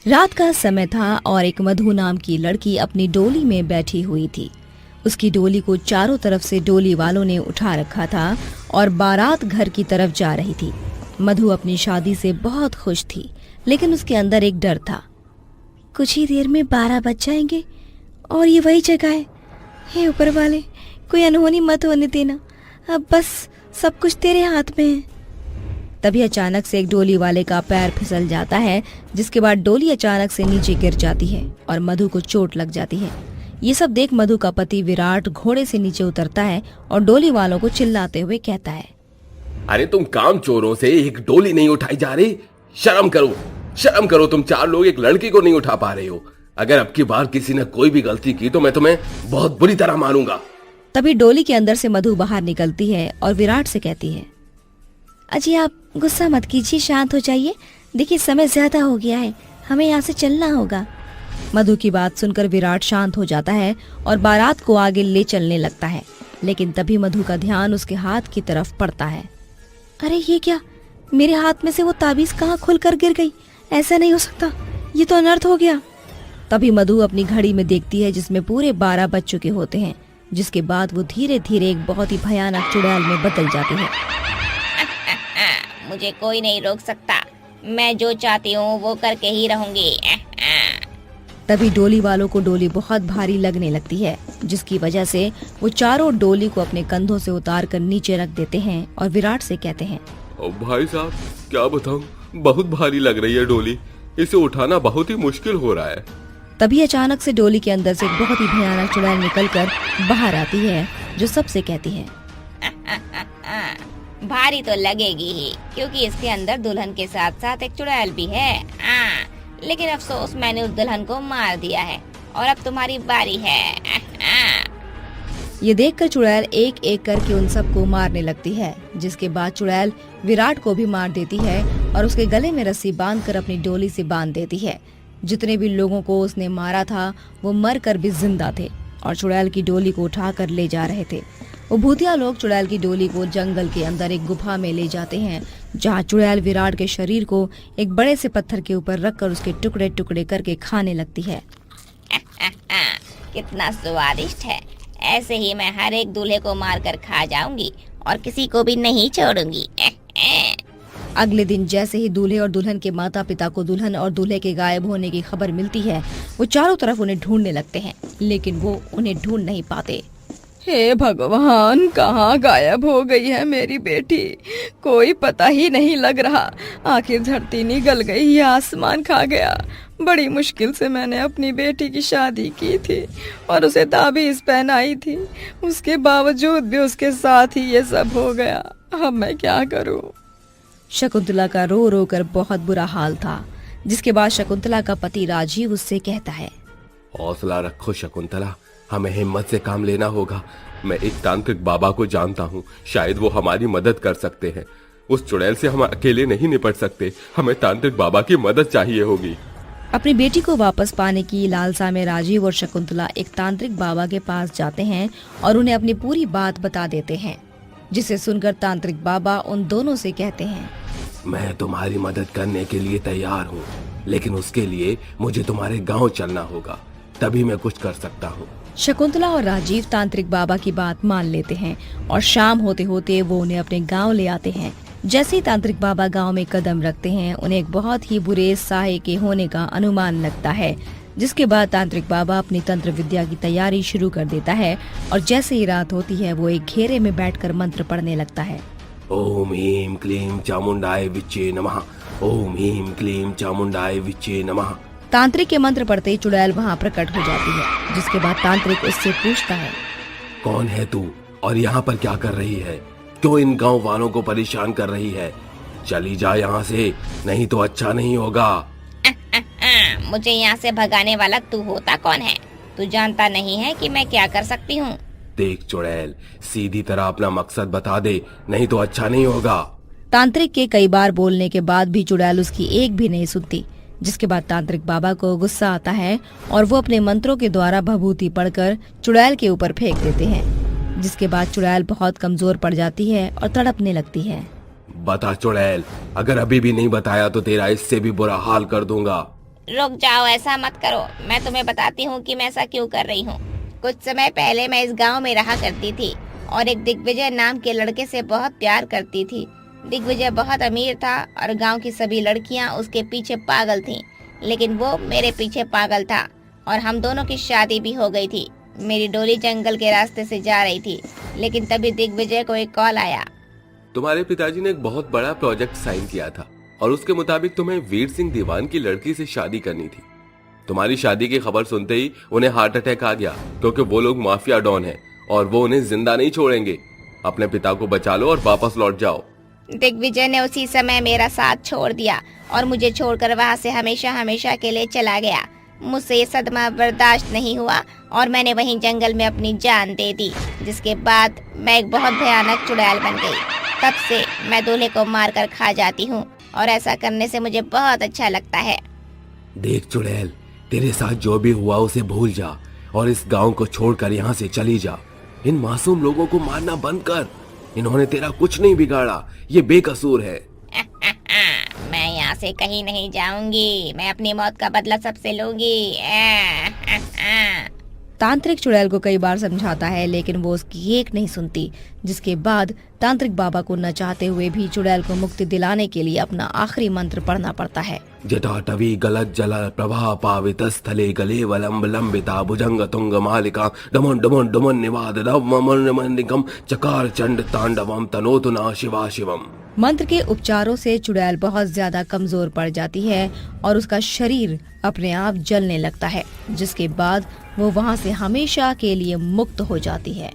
रात का समय था और एक मधु नाम की लड़की अपनी डोली में बैठी हुई थी। उसकी डोली को चारों तरफ से डोली वालों ने उठा रखा था और बारात घर की तरफ जा रही थी। मधु अपनी शादी से बहुत खुश थी, लेकिन उसके अंदर एक डर था। कुछ ही देर में 12 बज जाएंगे और ये वही जगह है। हे ऊपर वाले, कोई अनहोनी मत होने देना, अब बस सब कुछ तेरे हाथ में है। तभी अचानक से एक डोली वाले का पैर फिसल जाता है, जिसके बाद डोली अचानक से नीचे गिर जाती है और मधु को चोट लग जाती है। ये सब देख मधु का पति विराट घोड़े से नीचे उतरता है और डोली वालों को चिल्लाते हुए कहता है, अरे तुम काम चोरों से एक डोली नहीं उठाई जा रही? शर्म करो, तुम 4 लोग एक लड़की को नहीं उठा पा रहे हो। अगर अब की बार किसी ने कोई भी गलती की तो मैं तुम्हें बहुत बुरी तरह मारूंगा। तभी डोली के अंदर से मधु बाहर निकलती है और विराट से कहती है, अजी आप गुस्सा मत कीजिए, शांत हो जाइए। देखिए समय ज्यादा हो गया है, हमें यहाँ से चलना होगा। मधु की बात सुनकर विराट शांत हो जाता है और बारात को आगे ले चलने लगता है, लेकिन तभी मधु का ध्यान उसके हाथ की तरफ पड़ता है। अरे ये क्या, मेरे हाथ में से वो ताबीज कहाँ खुलकर गिर गई? ऐसा नहीं हो सकता, ये तो अनर्थ हो गया। तभी मधु अपनी घड़ी में देखती है जिसमें पूरे 12 बज चुके होते हैं, जिसके बाद वो धीरे धीरे एक बहुत ही भयानक चुड़ैल में बदल जाती है। मुझे कोई नहीं रोक सकता, मैं जो चाहती हूँ वो करके ही रहूंगी। तभी डोली वालों को डोली बहुत भारी लगने लगती है, जिसकी वजह से वो चारों डोली को अपने कंधों से उतार कर नीचे रख देते हैं और विराट से कहते हैं, भाई साहब क्या बताऊं, बहुत भारी लग रही है डोली, इसे उठाना बहुत ही मुश्किल हो रहा है। तभी अचानक से डोली के अंदर से एक बहुत ही भयानक चुड़ैल निकलकर बाहर आती है, जो सबसे कहती है, भारी तो लगेगी ही, क्योंकि इसके अंदर दुल्हन के साथ साथ एक चुड़ैल भी है। लेकिन अफसोस मैंने उस दुल्हन को मार दिया है और अब तुम्हारी बारी है। ये देखकर चुड़ैल एक एक करके उन सबको मारने लगती है, जिसके बाद चुड़ैल विराट को भी मार देती है और उसके गले में रस्सी बांधकर अपनी डोली से बांध देती है। जितने भी लोगों को उसने मारा था वो मर कर भी जिंदा थे और चुड़ैल की डोली को उठाकर ले जा रहे थे। वो भूतिया लोग चुड़ैल की डोली को जंगल के अंदर एक गुफा में ले जाते हैं, जहाँ चुड़ैल विराट के शरीर को एक बड़े से पत्थर के ऊपर रखकर उसके टुकड़े टुकड़े करके खाने लगती है। कितना स्वादिष्ट है, ऐसे ही मैं हर एक दूल्हे को मारकर खा जाऊंगी और किसी को भी नहीं छोड़ूंगी। अगले दिन जैसे ही दूल्हे और दुल्हन के माता पिता को दुल्हन और दूल्हे के गायब होने की खबर मिलती है, वो चारों तरफ उन्हें ढूंढने लगते हैं, लेकिन वो उन्हें ढूंढ नहीं पाते। हे भगवान, कहाँ गायब हो गई है मेरी बेटी? कोई पता ही नहीं लग रहा। आखिर धरती निगल गई या आसमान खा गया। बड़ी मुश्किल से मैंने अपनी बेटी की शादी की थी और उसे ताबीज पहनाई थी, उसके बावजूद भी उसके साथ ही ये सब हो गया। अब मैं क्या करूं? शकुंतला का रो रो कर बहुत बुरा हाल था, जिसके बाद शकुंतला का पति राजीव उससे कहता है, हौसला रखो शकुंतला, हमें हिम्मत से काम लेना होगा। मैं एक तांत्रिक बाबा को जानता हूँ, शायद वो हमारी मदद कर सकते हैं। उस चुड़ैल से हम अकेले नहीं निपट सकते, हमें तांत्रिक बाबा की मदद चाहिए होगी। अपनी बेटी को वापस पाने की लालसा में राजीव और शकुंतला एक तांत्रिक बाबा के पास जाते हैं और उन्हें अपनी पूरी बात बता देते हैं, जिसे सुनकर तांत्रिक बाबा उन दोनों से कहते हैं, मैं तुम्हारी मदद करने के लिए तैयार हूँ, लेकिन उसके लिए मुझे तुम्हारे गाँव चलना होगा, तभी मैं कुछ कर सकता हूँ। शकुंतला और राजीव तांत्रिक बाबा की बात मान लेते हैं और शाम होते होते वो उन्हें अपने गांव ले आते हैं। जैसे ही तांत्रिक बाबा गांव में कदम रखते हैं, उन्हें एक बहुत ही बुरे साये के होने का अनुमान लगता है, जिसके बाद तांत्रिक बाबा अपनी तंत्र विद्या की तैयारी शुरू कर देता है और जैसे ही रात होती है वो एक घेरे में बैठकर मंत्र पढ़ने लगता है। ओम ह्रीं क्लीं चामुंडाय विच्चे नमः, ओम ह्रीं क्लीं चामुंडाय विच्चे नमः। तांत्रिक के मंत्र पढ़ते ही चुड़ैल वहाँ प्रकट हो जाती है, जिसके बाद तांत्रिक उससे पूछता है, कौन है तू और यहाँ पर क्या कर रही है? क्यों इन गांव वालों को परेशान कर रही है? चली जा यहाँ से, नहीं तो अच्छा नहीं होगा। मुझे यहाँ से भगाने वाला तू होता कौन है? तू जानता नहीं है कि मैं क्या कर सकती हूँ? देख चुड़ैल, सीधी तरह अपना मकसद बता दे, नहीं तो अच्छा नहीं होगा। तांत्रिक के कई बार बोलने के बाद भी चुड़ैल उसकी एक भी नहीं सुनती, जिसके बाद तांत्रिक बाबा को गुस्सा आता है और वो अपने मंत्रों के द्वारा भभूति पढ़कर चुड़ैल के ऊपर फेंक देते हैं, जिसके बाद चुड़ैल बहुत कमजोर पड़ जाती है और तड़पने लगती है। बता चुड़ैल, अगर अभी भी नहीं बताया तो तेरा इससे भी बुरा हाल कर दूंगा। रुक जाओ, ऐसा मत करो। मैं तुम्हें बताती हूँ कि मैं ऐसा क्यों कर रही हूँ। कुछ समय पहले मैं इस गांव में रहा करती थी और एक दिग्विजय नाम के लड़के से बहुत प्यार करती थी। दिग्विजय बहुत अमीर था और गांव की सभी लड़कियां उसके पीछे पागल थीं, लेकिन वो मेरे पीछे पागल था और हम दोनों की शादी भी हो गई थी। मेरी डोली जंगल के रास्ते से जा रही थी, लेकिन तभी दिग्विजय को एक कॉल आया। तुम्हारे पिताजी ने एक बहुत बड़ा प्रोजेक्ट साइन किया था और उसके मुताबिक तुम्हें वीर सिंह दीवान की लड़की से शादी करनी थी। तुम्हारी शादी की खबर सुनते ही उन्हें हार्ट अटैक आ गया, क्योंकि वो लोग माफिया डॉन हैं और वो उन्हें जिंदा नहीं छोड़ेंगे। अपने पिता को बचा लो और वापस लौट जाओ। दिग्विजय ने उसी समय मेरा साथ छोड़ दिया और मुझे छोड़कर वहाँ से हमेशा हमेशा के लिए चला गया। मुझसे ये सदमा बर्दाश्त नहीं हुआ और मैंने वहीं जंगल में अपनी जान दे दी, जिसके बाद मैं एक बहुत भयानक चुड़ैल बन गई। तब से मैं दूल्हे को मारकर खा जाती हूँ और ऐसा करने से मुझे बहुत अच्छा लगता है। देख चुड़ैल, तेरे साथ जो भी हुआ उसे भूल जा और इस गांव को छोड़कर यहाँ से चली जा। इन मासूम लोगों को मारना बंद कर। इन्होंने तेरा कुछ नहीं बिगाड़ा, ये बेकसूर है। मैं यहाँ से कहीं नहीं जाऊंगी। मैं अपनी मौत का बदला सबसे लूंगी। तांत्रिक चुड़ैल को कई बार समझाता है, लेकिन वो उसकी एक नहीं सुनती, जिसके बाद तांत्रिक बाबा को न चाहते हुए भी चुड़ैल को मुक्ति दिलाने के लिए अपना आखिरी मंत्र पढ़ना पड़ता है। जटाटवी गलत जल प्रभा पावित स्थले गले वलंब लंबिता भुजंग तुंग मालिका डमन डमन डमन निवाद निकम चकार चंड तांडवम तनोतुना शिवा शिवम। मंत्र के उपचारों से चुड़ैल बहुत ज्यादा कमजोर पड़ जाती है और उसका शरीर अपने आप जलने लगता है, जिसके बाद वो वहाँ से हमेशा के लिए मुक्त हो जाती है।